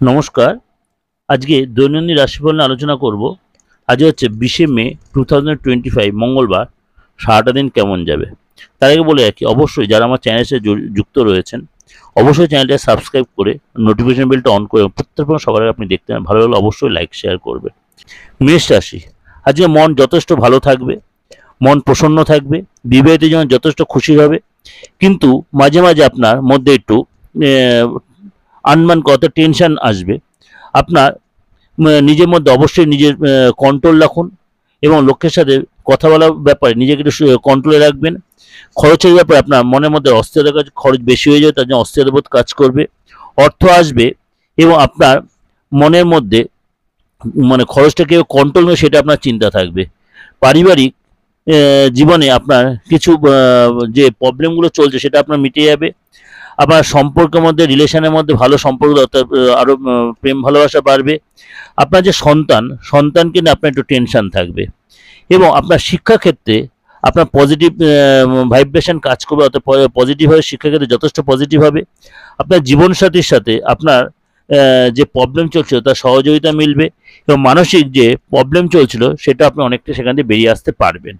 নমস্কার। আজকে দৈনন্দিন রাশিফল নিয়ে আলোচনা করব। আজ হচ্ছে 20শে মে 2025 মঙ্গলবার। সারাটা দিন কেমন যাবে তার আগে বলে রাখি, অবশ্যই যারা আমার চ্যানেলের সাথে যুক্ত রয়েছেন অবশ্যই চ্যানেলটা সাবস্ক্রাইব করে নোটিফিকেশন বেলটা অন করে প্রত্যেক সবার আগে আপনি দেখতে পান। ভালো লাগলে অবশ্যই লাইক শেয়ার করবেন। মেষ রাশি, আজকে মন যথেষ্ট ভালো থাকবে, মন প্রসন্ন থাকবে, বিবাহিত জীবন যথেষ্ট খুশি হবে। কিন্তু মাঝে মাঝে আপনার মধ্যে একটু আনমান কত টেনশন আসবে। আপনার নিজের মধ্যে অবশ্যই নিজের কন্ট্রোল রাখুন এবং লোকের সাথে কথা বলার ব্যাপারে নিজেকে একটু কন্ট্রোলে রাখবেন। খরচের ব্যাপারে আপনার মনের মধ্যে অস্থিরতা কাজ, খরচ বেশি হয়ে যায়, তার জন্য অস্থিরতাবোধ কাজ করবে। অর্থ আসবে এবং আপনার মনের মধ্যে খরচটা কেউ কন্ট্রোল নেই সেটা আপনার চিন্তা থাকবে। পারিবারিক জীবনে আপনার কিছু যে প্রবলেমগুলো চলছে সেটা আপনার মিটে যাবে। আবার সম্পর্কের মধ্যে, রিলেশনের মধ্যে ভালো সম্পর্ক, অর্থাৎ আরও প্রেম ভালোবাসা বাড়বে। আপনার যে সন্তানকে নিয়ে আপনার একটু টেনশন থাকবে এবং আপনার শিক্ষাক্ষেত্রে আপনার পজিটিভ ভাইব্রেশন কাজ করবে, অর্থাৎ পজিটিভভাবে শিক্ষাক্ষেত্রে যথেষ্ট পজিটিভ হবে। আপনার জীবনসাথীর সাথে আপনার যে প্রবলেম চলছিল তার সহযোগিতা মিলবে এবং মানসিক যে প্রবলেম চলছিল সেটা আপনি অনেকটা সেখান থেকে বেরিয়ে আসতে পারবেন।